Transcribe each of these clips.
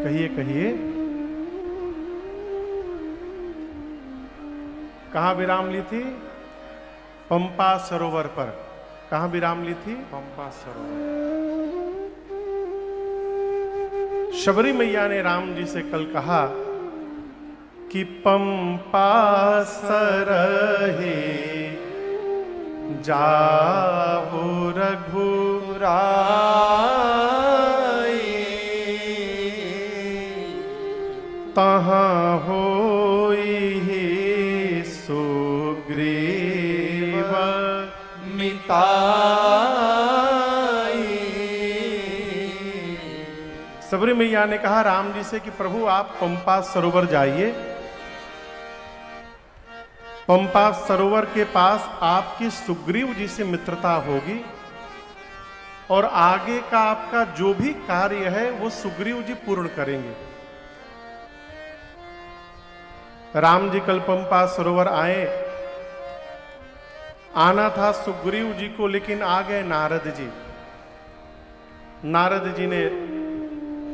कहिए कहिए। कहाँ विराम ली थी? पंपा सरोवर पर। कहाँ विराम ली थी? पंपा सरोवर। शबरी मैया ने राम जी से कल कहा कि पंपा सरहे जाहु रघुराई, तहाँ होई सुग्रीव मिताई। सबरी मैया ने कहा राम जी से कि प्रभु आप पंपा सरोवर जाइए, पंपा सरोवर के पास आपकी सुग्रीव जी से मित्रता होगी और आगे का आपका जो भी कार्य है वो सुग्रीव जी पूर्ण करेंगे। राम जी कल पंपा सरोवर आए, आना था सुग्रीव जी को, लेकिन आ गए नारद जी। नारद जी ने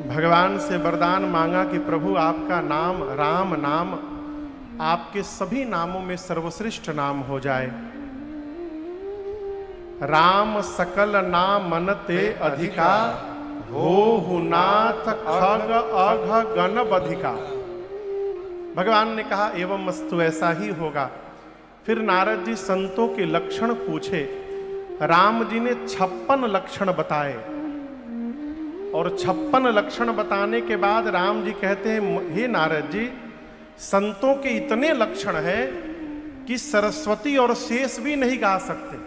भगवान से वरदान मांगा कि प्रभु आपका नाम राम नाम आपके सभी नामों में सर्वश्रेष्ठ नाम हो जाए। राम सकल नाम मन ते अधिका, हो नाथ खग अघ गण बधिका। भगवान ने कहा एवं मस्तु, ऐसा ही होगा। फिर नारद जी संतों के लक्षण पूछे। राम जी ने 56 लक्षण बताए और 56 लक्षण बताने के बाद राम जी कहते हैं हे नारद जी, संतों के इतने लक्षण हैं कि सरस्वती और शेष भी नहीं गा सकते।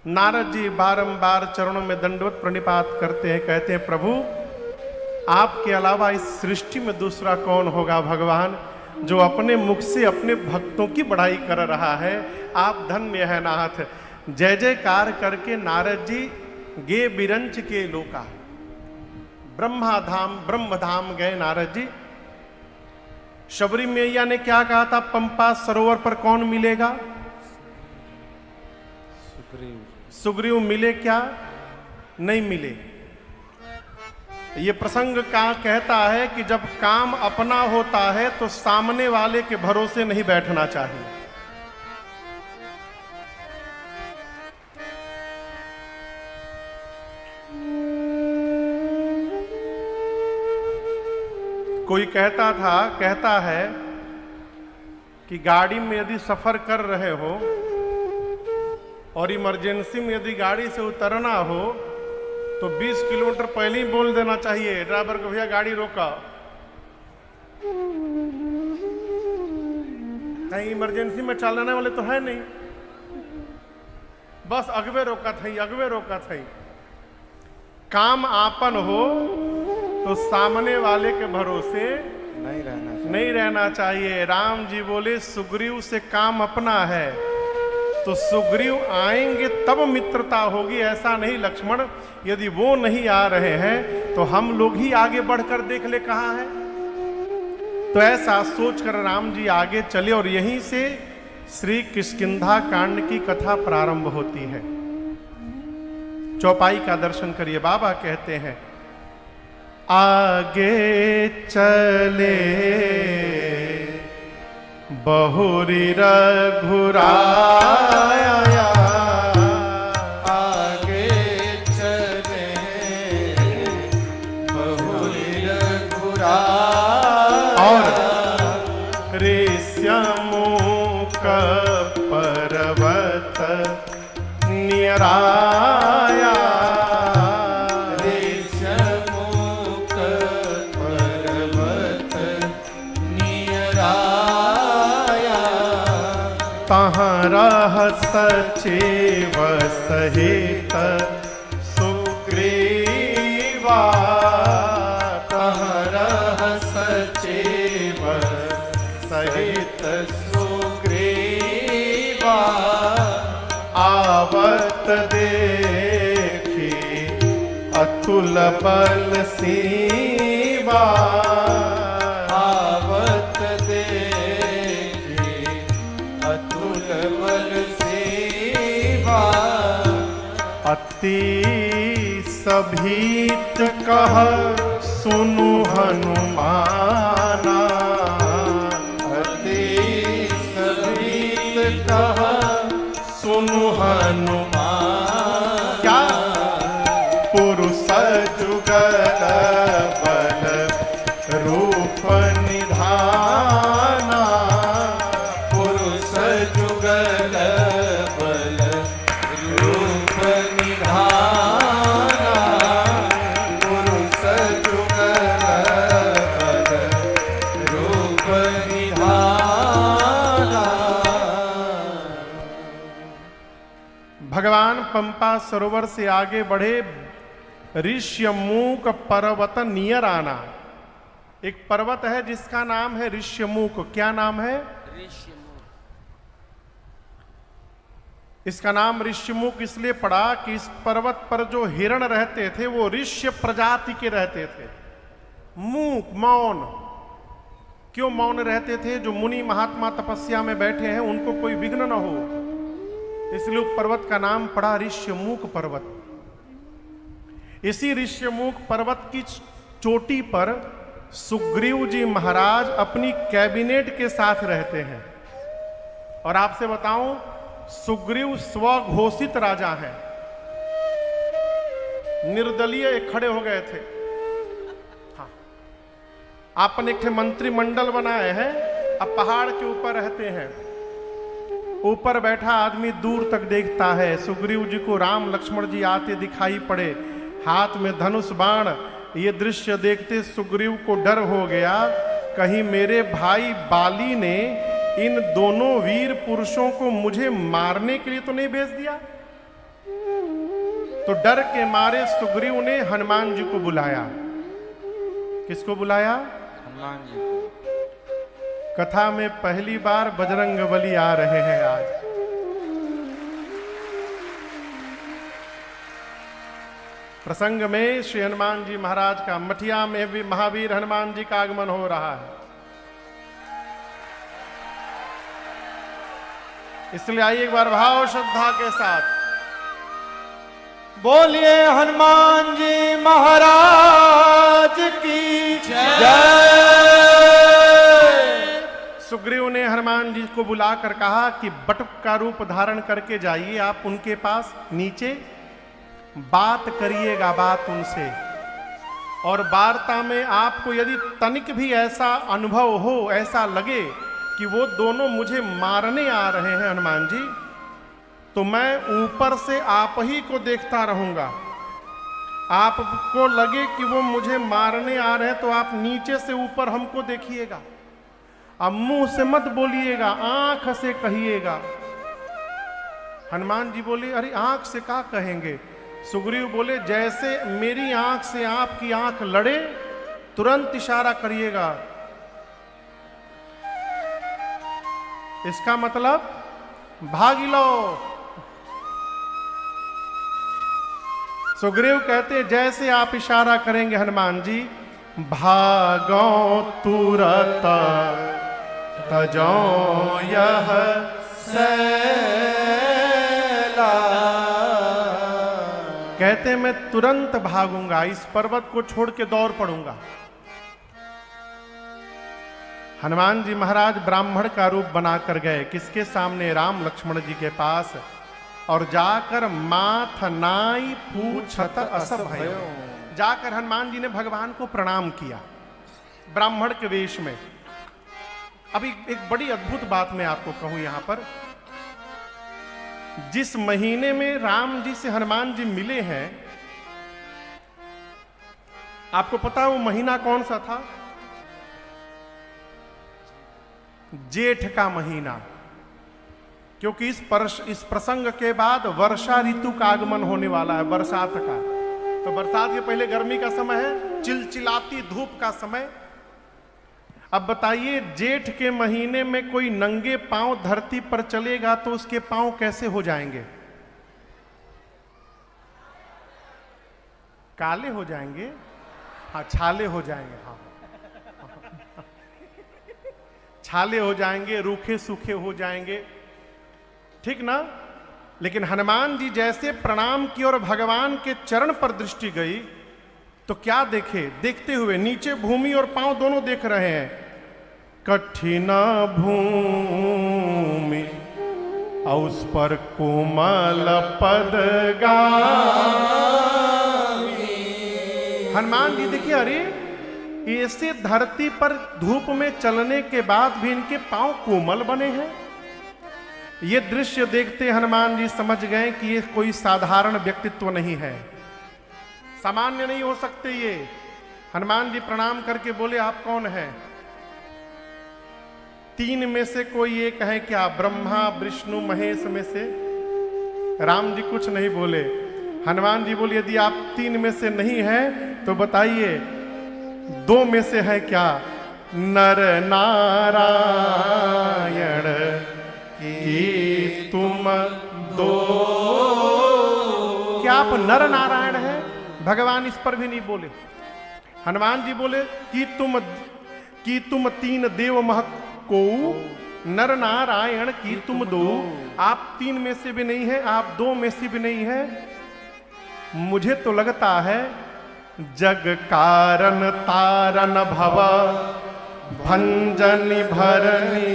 नारद जी बारंबार चरणों में दंडवत प्रणिपात करते हैं, कहते हैं प्रभु आपके अलावा इस सृष्टि में दूसरा कौन होगा भगवान, जो अपने मुख से अपने भक्तों की बड़ाई कर रहा है। आप धन्य है नाथ। जय जयकार करके नारद जी गे बिरंच के लोका, ब्रह्माधाम ब्रह्मधाम गए नारद जी। शबरी मैया ने क्या कहा था? पंपा सरोवर पर कौन मिलेगा? सुग्रीव। सुग्रीव मिले क्या? नहीं मिले। ये प्रसंग का कहता है कि जब काम अपना होता है तो सामने वाले के भरोसे नहीं बैठना चाहिए। कोई कहता है कि गाड़ी में यदि सफर कर रहे हो और इमरजेंसी में यदि गाड़ी से उतरना हो तो 20 किलोमीटर पहले ही बोल देना चाहिए ड्राइवर को, भैया गाड़ी रोका, कहीं इमरजेंसी में चलाने वाले तो है नहीं, बस अगवे रोका था। काम आपन हो तो सामने वाले के भरोसे नहीं रहना चाहिए। राम जी बोले सुग्रीव से काम अपना है तो सुग्रीव आएंगे तब मित्रता होगी, ऐसा नहीं लक्ष्मण यदि वो नहीं आ रहे हैं तो हम लोग ही आगे बढ़कर देख ले कहाँ है। तो ऐसा सोचकर राम जी आगे चले और यहीं से श्री किष्किंधा कांड की कथा प्रारंभ होती है। चौपाई का दर्शन करिए। बाबा कहते हैं आगे चले बहुरी रघुराया, आगे चले बहुरी रघुराया, और ऋष्यमुख पर्वत निराया, ऋष्यमुख पर्वत निराया, तहाँ रह सचिव सहित सुग्रीवा, तहाँ रह सचिव सहित सुग्रीवा, आवत देखी अतुल बल सीवा, आवत देखी अतुल बल सेवा, अति सभीत कह सुनु हनुमाना, अति सभीत कहा सुनु हनुमान। क्या पुरुष जुगल बल रूप निधाना, पुरुष जुगल बल रूप निधाना, पुरुष जुगल बल रूप निधाना। भगवान पंपा सरोवर से आगे बढ़े, ऋष्यमूक पर्वत नियर आना। एक पर्वत है जिसका नाम है ऋष्यमूक। क्या नाम है? इसका नाम ऋष्यमूक इसलिए पड़ा कि इस पर्वत पर जो हिरण रहते थे वो ऋष्य प्रजाति के रहते थे। मूक, मौन। क्यों मौन रहते थे? जो मुनि महात्मा तपस्या में बैठे हैं उनको कोई विघ्न न हो, इसलिए उस पर्वत का नाम पड़ा ऋष्यमूक पर्वत। इसी ऋष्यमूक पर्वत की चोटी पर सुग्रीव जी महाराज अपनी कैबिनेट के साथ रहते हैं। और आपसे बताऊं, सुग्रीव स्वघोषित राजा हैं, निर्दलीय खड़े हो गए थे। हाँ, आपने एक मंत्रिमंडल बनाए हैं, अब पहाड़ के ऊपर रहते हैं। ऊपर बैठा आदमी दूर तक देखता है। सुग्रीव जी को राम लक्ष्मण जी आते दिखाई पड़े, हाथ में धनुष बाण। ये दृश्य देखते सुग्रीव को डर हो गया, कहीं मेरे भाई बाली ने इन दोनों वीर पुरुषों को मुझे मारने के लिए तो नहीं भेज दिया। तो डर के मारे सुग्रीव ने हनुमान जी को बुलाया। किसको बुलाया? हनुमान जी को। कथा में पहली बार बजरंगबली आ रहे हैं आज। प्रसंग में श्री हनुमान जी महाराज का मठिया में भी महावीर हनुमान जी का आगमन हो रहा है। इसलिए आइए एक बार भाव श्रद्धा के साथ बोलिए हनुमान जी महाराज की जय। सुग्रीव ने हनुमान जी को बुलाकर कहा कि बटुक का रूप धारण करके जाइए आप उनके पास, नीचे बात करिएगा, बात उनसे। और वार्ता में आपको यदि तनिक भी ऐसा अनुभव हो, ऐसा लगे कि वो दोनों मुझे मारने आ रहे हैं हनुमान जी, तो मैं ऊपर से आप ही को देखता रहूंगा। आपको लगे कि वो मुझे मारने आ रहे हैं तो आप नीचे से ऊपर हमको देखिएगा। अब मुंह से मत बोलिएगा, आंख से कहिएगा। हनुमान जी बोले, अरे आंख से क्या कहेंगे? सुग्रीव बोले, जैसे मेरी आंख से आपकी आंख लड़े तुरंत इशारा करिएगा। इसका मतलब भाग लो। सुग्रीव कहते, जैसे आप इशारा करेंगे हनुमान जी, भागो तुरत तजो यह सैला। कहते मैं तुरंत भागूंगा, इस पर्वत को छोड़ के दौड़ पड़ूंगा। हनुमान जी महाराज ब्राह्मण का रूप बनाकर गए। किसके सामने? राम लक्ष्मण जी के पास। और जाकर माथ नाई पूछत अस भयो, जाकर हनुमान जी ने भगवान को प्रणाम किया ब्राह्मण के वेश में। अभी एक बड़ी अद्भुत बात मैं आपको कहूं यहां पर, जिस महीने में राम जी से हनुमान जी मिले हैं, आपको पता वो महीना कौन सा था? जेठ का महीना। क्योंकि इस प्रसंग के बाद वर्षा ऋतु का आगमन होने वाला है, बरसात का। तो बरसात के पहले गर्मी का समय है, चिलचिलाती धूप का समय। अब बताइए, जेठ के महीने में कोई नंगे पांव धरती पर चलेगा तो उसके पांव कैसे हो जाएंगे? काले हो जाएंगे। हाँ, छाले हो जाएंगे। हाँ, छाले हो जाएंगे, रूखे सूखे हो जाएंगे, ठीक ना? लेकिन हनुमान जी जैसे प्रणाम की और भगवान के चरण पर दृष्टि गई, तो क्या देखे? देखते हुए नीचे भूमि और पांव दोनों देख रहे हैं। कठिन भूमि और उस पर कोमल पदगामी। हनुमान जी देखिए, अरे ऐसे धरती पर धूप में चलने के बाद भी इनके पांव कोमल बने हैं। ये दृश्य देखते हनुमान जी समझ गए कि ये कोई साधारण व्यक्तित्व नहीं है, सामान्य नहीं हो सकते ये। हनुमान जी प्रणाम करके बोले, आप कौन हैं? तीन में से कोई एक है क्या? ब्रह्मा विष्णु महेश में से? राम जी कुछ नहीं बोले। हनुमान जी बोले, यदि आप तीन में से नहीं है तो बताइए दो में से है क्या? नर नारायण की तुम दो। क्या आप नर नारायण हैं? भगवान इस पर भी नहीं बोले। हनुमान जी बोले कि तुम तीन देव महक को नर नारायण की तुम दो। आप तीन में से भी नहीं है, आप दो में से भी नहीं है। मुझे तो लगता है जग कारण तारन भव भंजनि भरनी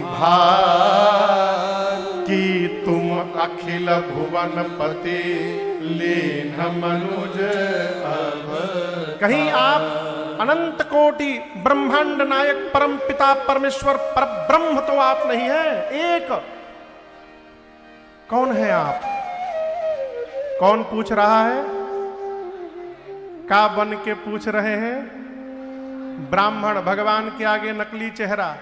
भार कि तुम अखिल भुवन पति लीन मनुज अब। कहीं आप अनंत कोटि ब्रह्मांड नायक परम पिता परमेश्वर पर ब्रह्म तो आप नहीं है। एक कौन है आप? कौन पूछ रहा है? का बन के पूछ रहे हैं? ब्राह्मण। भगवान के आगे नकली चेहरा,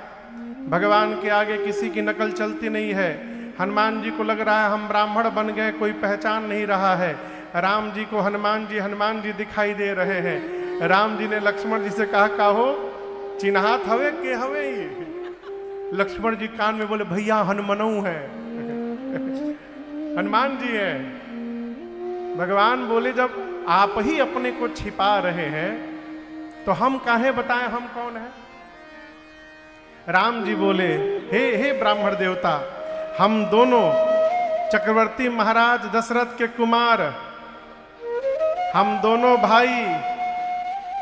भगवान के आगे किसी की नकल चलती नहीं है। हनुमान जी को लग रहा है हम ब्राह्मण बन गए, कोई पहचान नहीं रहा है। राम जी को हनुमान जी दिखाई दे रहे हैं। राम जी ने लक्ष्मण जी से कहा, काहो चिन्हात हवे के हवे ये? लक्ष्मण जी कान में बोले, भैया हनुमनऊ है। हनुमान जी है। भगवान बोले, जब आप ही अपने को छिपा रहे हैं तो हम काहे बताएं हम कौन है? राम जी बोले, हे ब्राह्मण देवता, हम दोनों चक्रवर्ती महाराज दशरथ के कुमार, हम दोनों भाई,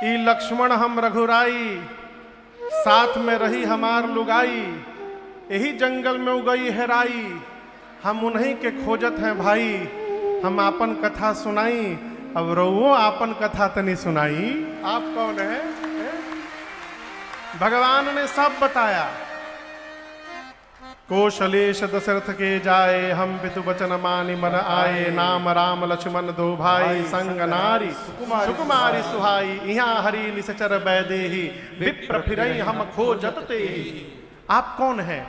ई लक्ष्मण हम रघुराई, साथ में रही हमार लुगाई, यही जंगल में उगई हेराई, हम उन्हीं के खोजत हैं भाई। हम आपन कथा सुनाई, अब रहुओ आपन कथा तनी सुनाई। आप कौन है? भगवान ने सब बताया। कौशलेश दशरथ के जाए, हम पितु वचन मानि मन आए, नाम राम लक्ष्मण दो भाई, संग नारी सुकुमारी सुहाई, यहाँ हरि निसचर बैदेही, विप्र फिरई हम खोजत तेहि। आप कौन है?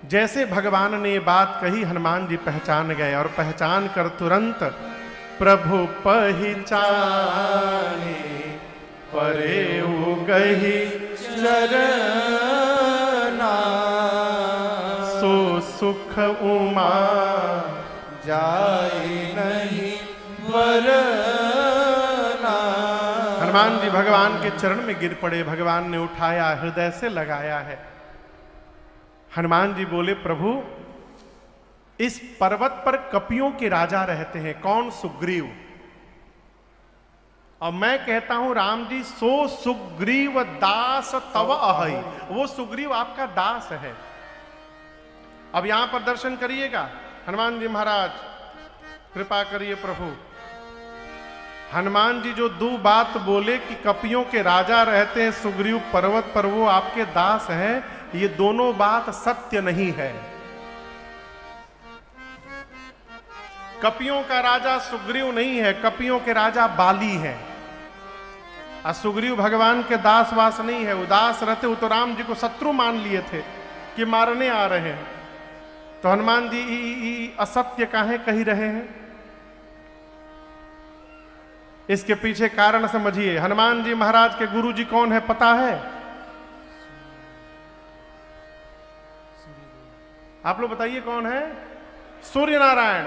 जैसे भगवान ने ये बात कही, हनुमान जी पहचान गए और पहचान कर तुरंत प्रभु पहचाने परे उगहि चरना, सो सुख उमा जाय नहीं वरना। हनुमान जी भगवान के चरण में गिर पड़े। भगवान ने उठाया, हृदय से लगाया है। हनुमान जी बोले, प्रभु इस पर्वत पर कपियों के राजा रहते हैं। कौन? सुग्रीव। और मैं कहता हूं राम जी, सो सुग्रीव दास तव अहै। वो सुग्रीव आपका दास है। अब यहां पर दर्शन करिएगा। हनुमान जी महाराज कृपा करिए प्रभु। हनुमान जी जो दो बात बोले कि कपियों के राजा रहते हैं सुग्रीव पर्वत पर, वो आपके दास हैं, ये दोनों बात सत्य नहीं है। कपियों का राजा सुग्रीव नहीं है, कपियों के राजा बाली है। और सुग्रीव भगवान के दास वास नहीं है। उदास रहते वो तो राम जी को शत्रु मान लिए थे कि मारने आ रहे हैं। तो हनुमान जी असत्य काहे कही रहे हैं? इसके पीछे कारण समझिए। हनुमान जी महाराज के गुरु जी कौन है पता है? आप लोग बताइए कौन है? सूर्य नारायण।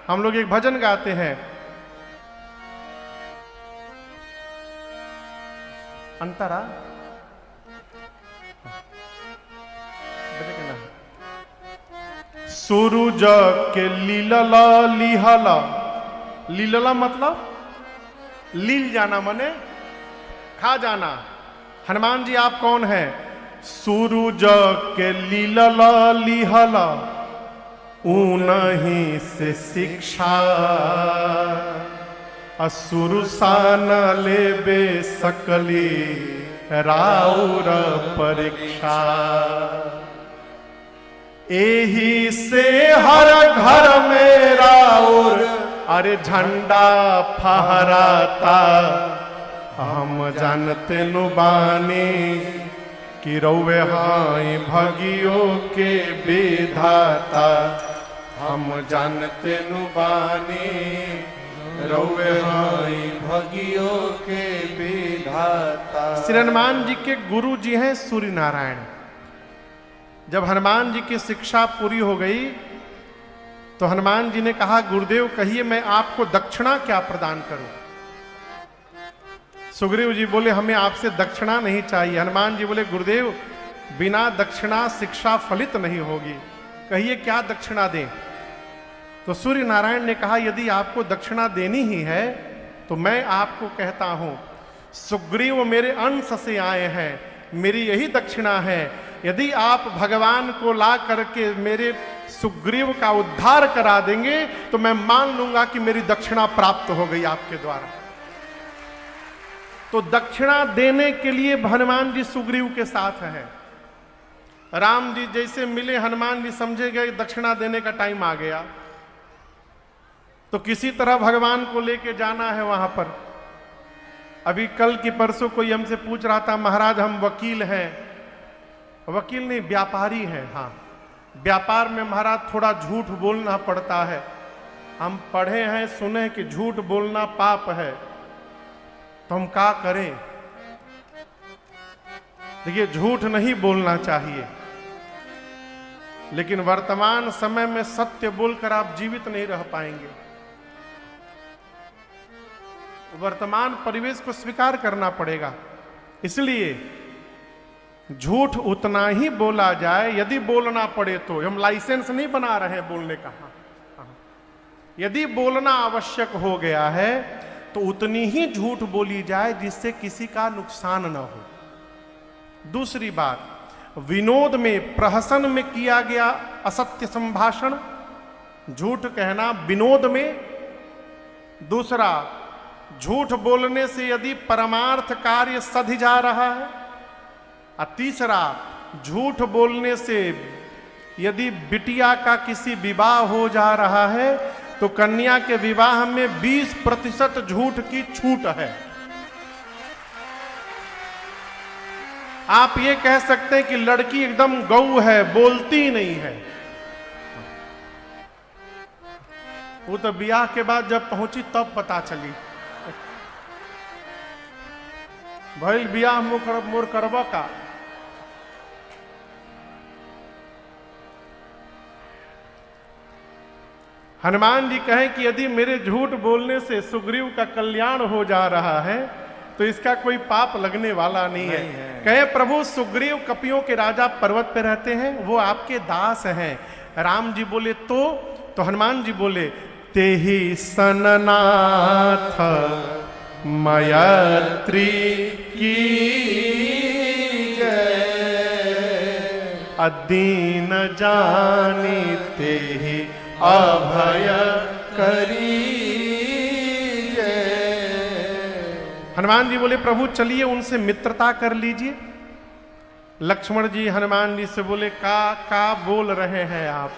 हम लोग एक भजन गाते हैं, अंतरा सूरज के लीलला लिहला। लीलला मतलब लील जाना मने खा जाना। हनुमान जी आप कौन हैं? सूरज के लीलल लिहल ऊनही से शिक्षा, असुर सान लेबे सकली राउर परीक्षा। एही से हर घर में राउर अरे झंडा फहराता, हम जानते नु बानी कि रौवे हाई भगियों के विधाता। हम जानते नु बानी रौवे हाई भगियों के विधाता। श्री हनुमान जी के गुरु जी हैं सूर्य नारायण। जब हनुमान जी की शिक्षा पूरी हो गई तो हनुमान जी ने कहा, गुरुदेव कहिए मैं आपको दक्षिणा क्या प्रदान करूं? सुग्रीव जी बोले, हमें आपसे दक्षिणा नहीं चाहिए। हनुमान जी बोले, गुरुदेव बिना दक्षिणा शिक्षा फलित नहीं होगी, कहिए क्या दक्षिणा दें? तो सूर्य नारायण ने कहा, यदि आपको दक्षिणा देनी ही है तो मैं आपको कहता हूं, सुग्रीव मेरे अंश से आए हैं, मेरी यही दक्षिणा है। यदि आप भगवान को ला करके मेरे सुग्रीव का उद्धार करा देंगे तो मैं मान लूंगा कि मेरी दक्षिणा प्राप्त हो गई आपके द्वारा। तो दक्षिणा देने के लिए हनुमान जी सुग्रीव के साथ हैं। राम जी जैसे मिले, हनुमान जी समझे गए दक्षिणा देने का टाइम आ गया, तो किसी तरह भगवान को लेके जाना है वहां पर। अभी कल की परसों कोई हमसे पूछ रहा था, महाराज हम वकील हैं। वकील नहीं, व्यापारी हैं। हाँ, व्यापार में महाराज थोड़ा झूठ बोलना पड़ता है। हम पढ़े हैं, सुने कि झूठ बोलना पाप है, तो हम क्या करें? देखिए, झूठ नहीं बोलना चाहिए, लेकिन वर्तमान समय में सत्य बोलकर आप जीवित नहीं रह पाएंगे। वर्तमान परिवेश को स्वीकार करना पड़ेगा। इसलिए झूठ उतना ही बोला जाए, यदि बोलना पड़े तो। हम लाइसेंस नहीं बना रहे हैं बोलने का। यदि बोलना आवश्यक हो गया है तो उतनी ही झूठ बोली जाए जिससे किसी का नुकसान न हो। दूसरी बात, विनोद में, प्रहसन में किया गया असत्य संभाषण, झूठ कहना विनोद में। दूसरा, झूठ बोलने से यदि परमार्थ कार्य सध जा रहा है। और तीसरा, झूठ बोलने से यदि बिटिया का किसी विवाह हो जा रहा है तो कन्या के विवाह में 20% झूठ की छूट है। आप ये कह सकते हैं कि लड़की एकदम गऊ है, बोलती नहीं है। वो तो ब्याह के बाद जब पहुंची तब पता चली। भइल ब्याह मोर करबा का। हनुमान जी कहें कि यदि मेरे झूठ बोलने से सुग्रीव का कल्याण हो जा रहा है तो इसका कोई पाप लगने वाला नहीं है। कहे, प्रभु सुग्रीव कपियों के राजा पर्वत पे रहते हैं, वो आपके दास हैं। राम जी बोले तो हनुमान जी बोले, तेहि सननाथ मयत्री की अदीन जानी तेहि अभय करी। हनुमान जी बोले, प्रभु चलिए उनसे मित्रता कर लीजिए। लक्ष्मण जी हनुमान जी से बोले, का बोल रहे हैं आप?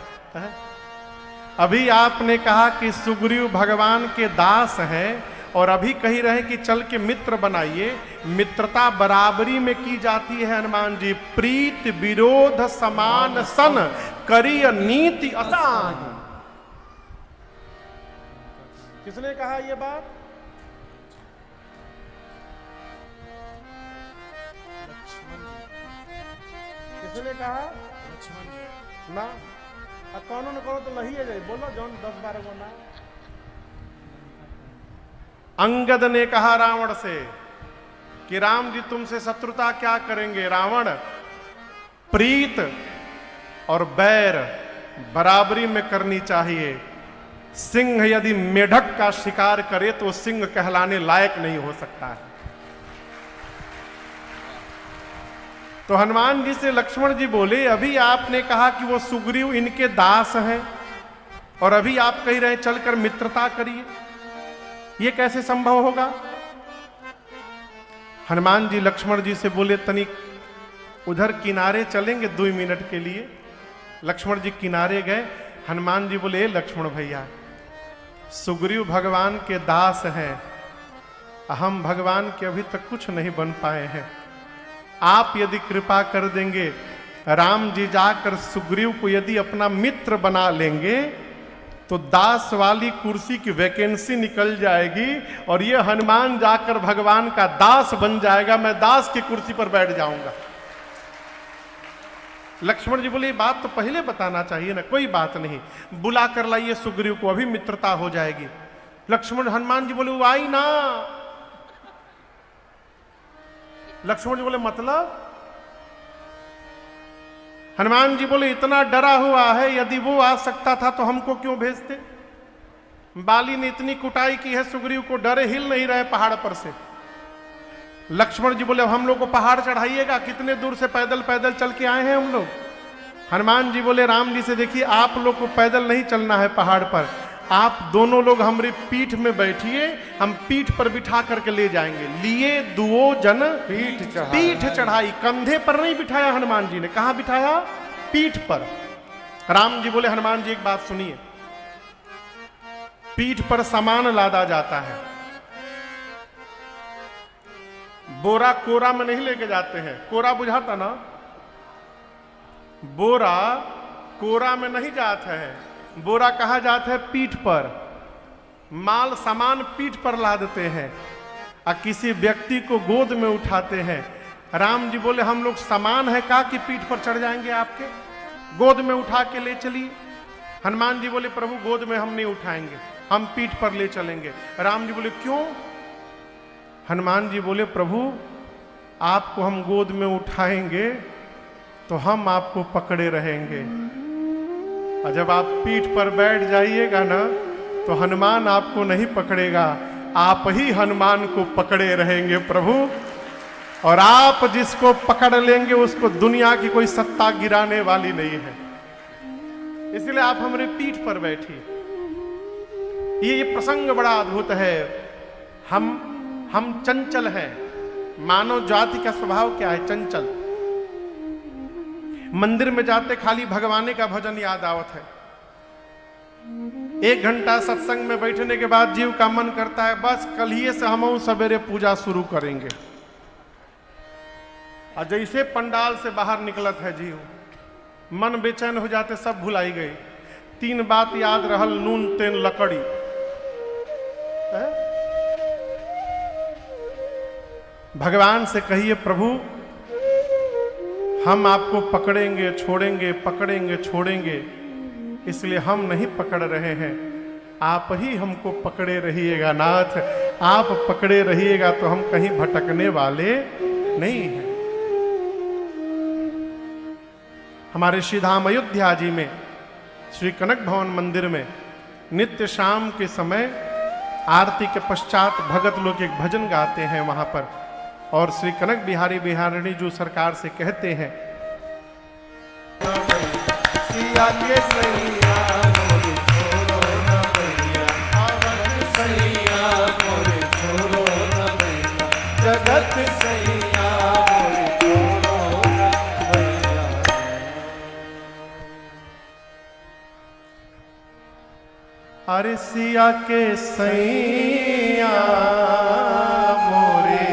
अभी आपने कहा कि सुग्रीव भगवान के दास हैं और अभी कही रहे कि चल के मित्र बनाइए। मित्रता बराबरी में की जाती है हनुमान जी। प्रीत विरोध समान सन करिय नीति असान। किसने कहा ये बात? किसने कहा? ना कौन न करो तो लही है जाए। बोलो जौन 10-12 गो ना। अंगद ने कहा रावण से कि राम जी तुमसे शत्रुता क्या करेंगे? रावण, प्रीत और बैर बराबरी में करनी चाहिए। सिंह यदि मेढक का शिकार करे तो सिंह कहलाने लायक नहीं हो सकता है। तो हनुमान जी से लक्ष्मण जी बोले, अभी आपने कहा कि वो सुग्रीव इनके दास हैं और अभी आप कह रहे हैं चलकर मित्रता करिए, ये कैसे संभव होगा? हनुमान जी लक्ष्मण जी से बोले, तनिक उधर किनारे चलेंगे 2 मिनट के लिए। लक्ष्मण जी किनारे गए। हनुमान जी बोले, लक्ष्मण भैया, सुग्रीव भगवान के दास हैं, हम भगवान के अभी तक कुछ नहीं बन पाए हैं। आप यदि कृपा कर देंगे, राम जी जाकर सुग्रीव को यदि अपना मित्र बना लेंगे तो दास वाली कुर्सी की वैकेंसी निकल जाएगी और ये हनुमान जाकर भगवान का दास बन जाएगा, मैं दास की कुर्सी पर बैठ जाऊंगा। लक्ष्मण जी बोले, बात तो पहले बताना चाहिए ना। कोई बात नहीं, बुला कर लाइए सुग्रीव को, अभी मित्रता हो जाएगी। लक्ष्मण हनुमान जी बोले, वो आई ना। लक्ष्मण जी बोले, मतलब? हनुमान जी बोले, इतना डरा हुआ है, यदि वो आ सकता था तो हमको क्यों भेजते? बाली ने इतनी कुटाई की है सुग्रीव को, डरे हिल नहीं रहे पहाड़ पर से। लक्ष्मण जी बोले, हम लोग को पहाड़ चढ़ाइएगा, कितने दूर से पैदल पैदल चल के आए हैं हम लोग। हनुमान जी बोले, राम जी से देखिए, आप लोग को पैदल नहीं चलना है पहाड़ पर, आप दोनों लोग हमारी पीठ में बैठिए, हम पीठ पर बिठा करके ले जाएंगे। लिए दुओ जन पीठ चढ़ाई, कंधे पर नहीं बिठाया हनुमान जी ने, कहां बिठाया? पीठ पर। राम जी बोले, हनुमान जी एक बात सुनिए, पीठ पर सामान लादा जाता है, बोरा कोरा में नहीं लेके जाते हैं। कोरा बुझाता ना, बोरा कोरा में नहीं जाता है, बोरा कहा जाता है पीठ पर। माल सामान पीठ पर ला देते हैं और किसी व्यक्ति को गोद में उठाते हैं। राम जी बोले, हम लोग सामान है का कि पीठ पर चढ़ जाएंगे आपके, गोद में उठा के ले चलिए। हनुमान जी बोले, प्रभु गोद में हम नहीं उठाएंगे, हम पीठ पर ले चलेंगे। राम जी बोले, क्यों? हनुमान जी बोले, प्रभु आपको हम गोद में उठाएंगे तो हम आपको पकड़े रहेंगे, और जब आप पीठ पर बैठ जाइएगा ना तो हनुमान आपको नहीं पकड़ेगा, आप ही हनुमान को पकड़े रहेंगे प्रभु। और आप जिसको पकड़ लेंगे उसको दुनिया की कोई सत्ता गिराने वाली नहीं है, इसलिए आप हमारे पीठ पर बैठिए। ये प्रसंग बड़ा अद्भुत है। हम चंचल हैं, मानव जाति का स्वभाव क्या है? चंचल। मंदिर में जाते खाली भगवाने का भजन याद आवत है, 1 घंटा सत्संग में बैठने के बाद जीव का मन करता है बस कल से हम सवेरे पूजा शुरू करेंगे, और जैसे पंडाल से बाहर निकलत है जीव, मन बेचैन हो जाते, सब भुलाई गई। 3 बात याद रहल, नून तेल लकड़ी। भगवान से कहिए, प्रभु हम आपको पकड़ेंगे छोड़ेंगे, पकड़ेंगे छोड़ेंगे, इसलिए हम नहीं पकड़ रहे हैं, आप ही हमको पकड़े रहिएगा नाथ। आप पकड़े रहिएगा तो हम कहीं भटकने वाले नहीं हैं। हमारे श्री धाम अयोध्या जी में श्री कनक भवन मंदिर में नित्य शाम के समय आरती के पश्चात भगत लोग एक भजन गाते हैं वहां पर, और श्री कनक बिहारी बिहारिणी जी सरकार से कहते हैं, सिया के सैया मोरे छोड़ो न भैया, सैया मोरे छोड़ो न भैया, जगत सैया मोरे छोड़ो न भैया। अरे सिया के सैया मोरे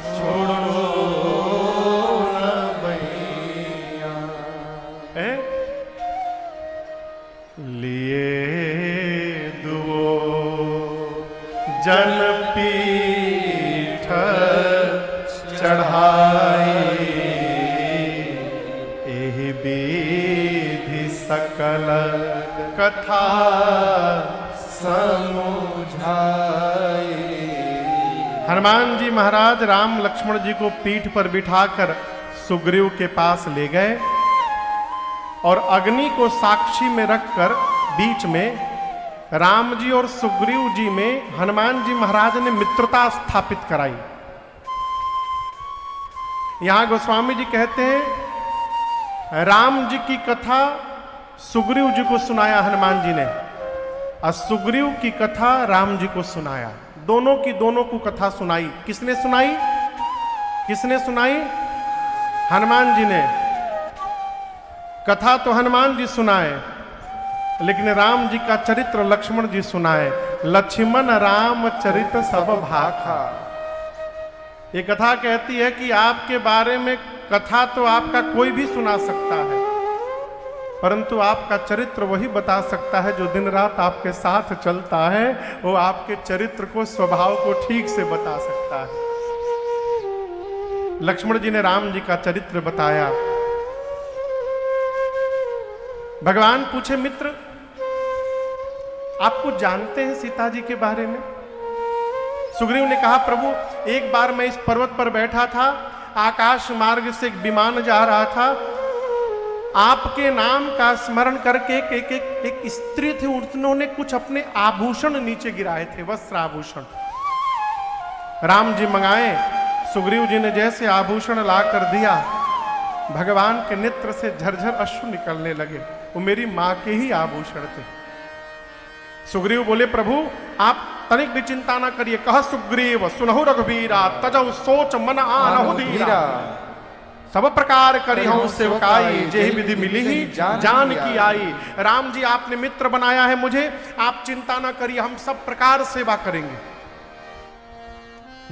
छोड़ो न भैया, लिए दुओ जन पीठ चढ़ाई, एहि विधि सकल कथा समुझाई। हनुमान जी महाराज राम लक्ष्मण जी को पीठ पर बिठाकर सुग्रीव के पास ले गए और अग्नि को साक्षी में रखकर बीच में राम जी और सुग्रीव जी में हनुमान जी महाराज ने मित्रता स्थापित कराई। यहां गोस्वामी जी कहते हैं राम जी की कथा सुग्रीव जी को सुनाया हनुमान जी ने, और सुग्रीव की कथा राम जी को सुनाया। दोनों को कथा सुनाई। किसने सुनाई? किसने सुनाई? हनुमान जी ने। कथा तो हनुमान जी सुनाए, लेकिन राम जी का चरित्र लक्ष्मण जी सुनाए। लक्ष्मण राम चरित सब भाखा। ये कथा कहती है कि आपके बारे में कथा तो आपका कोई भी सुना सकता है, परंतु आपका चरित्र वही बता सकता है जो दिन रात आपके साथ चलता है। वो आपके चरित्र को, स्वभाव को ठीक से बता सकता है। लक्ष्मण जी ने राम जी का चरित्र बताया। भगवान पूछे, मित्र आप कुछ जानते हैं सीता जी के बारे में? सुग्रीव ने कहा, प्रभु एक बार मैं इस पर्वत पर बैठा था, आकाश मार्ग से एक विमान जा रहा था, आपके नाम का स्मरण करके एक स्त्री थी, उन्होंने कुछ अपने आभूषण नीचे गिराए थे, वस्त्र आभूषण। राम जी मंगाए, सुग्रीव जी ने जैसे आभूषण ला कर दिया, भगवान के नेत्र से झरझर अश्रु निकलने लगे। वो मेरी मां के ही आभूषण थे। सुग्रीव बोले, प्रभु आप तनिक भी चिंता ना करिए। कह सुग्रीव सुनहु रघुबीरा, तजौ सोच मन आनहु धीरा। सब प्रकार करी हूं सेवकाई, जेहि विधि मिली ही जान की आई। राम जी आपने मित्र बनाया है मुझे, आप चिंता ना करिए, हम सब प्रकार सेवा करेंगे।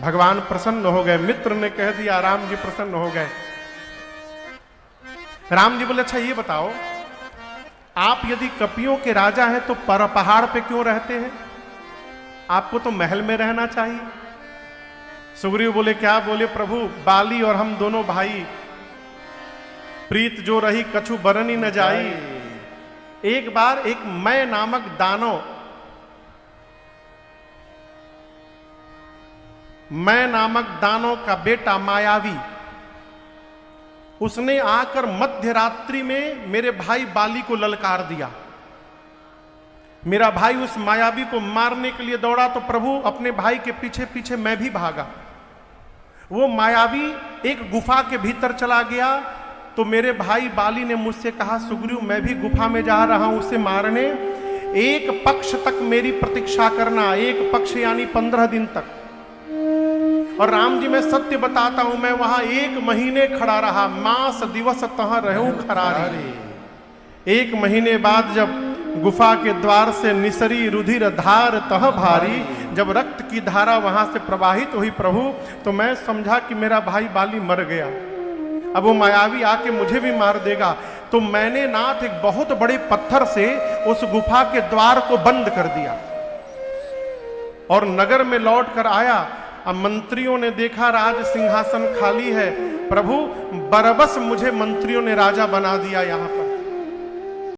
भगवान प्रसन्न हो गए। मित्र ने कह दिया, राम जी प्रसन्न हो गए। राम जी बोले, अच्छा ये बताओ, आप यदि कपियों के राजा हैं तो पहाड़ पे क्यों रहते हैं? आपको तो महल में रहना चाहिए। सुग्रीव बोले, क्या बोले प्रभु? बाली और हम दोनों भाई, प्रीत जो रही कछु बरनी न जाई। एक बार एक मैं नामक दानव, मैं नामक दानव का बेटा मायावी, उसने आकर मध्य रात्रि में मेरे भाई बाली को ललकार दिया। मेरा भाई उस मायावी को मारने के लिए दौड़ा तो प्रभु अपने भाई के पीछे पीछे मैं भी भागा। वो मायावी एक गुफा के भीतर चला गया तो मेरे भाई बाली ने मुझसे कहा, सुग्रीव मैं भी गुफा में जा रहा हूं उसे मारने, एक पक्ष तक मेरी प्रतीक्षा करना, एक पक्ष यानी 15 दिन तक। और राम जी मैं सत्य बताता हूं, मैं वहां 1 महीने खड़ा रहा, मास दिवस तहां रहूं खरारी। 1 महीने बाद जब गुफा के द्वार से निसरी रुधिर धार तह भारी, जब रक्त की धारा वहां से प्रवाहित हुई प्रभु, तो मैं समझा कि मेरा भाई बाली मर गया, अब वो मायावी आके मुझे भी मार देगा। तो मैंने नाथ एक बहुत बड़े पत्थर से उस गुफा के द्वार को बंद कर दिया और नगर में लौट कर आया। अब मंत्रियों ने देखा राज सिंहासन खाली है, प्रभु बरबस मुझे मंत्रियों ने राजा बना दिया यहाँ पर।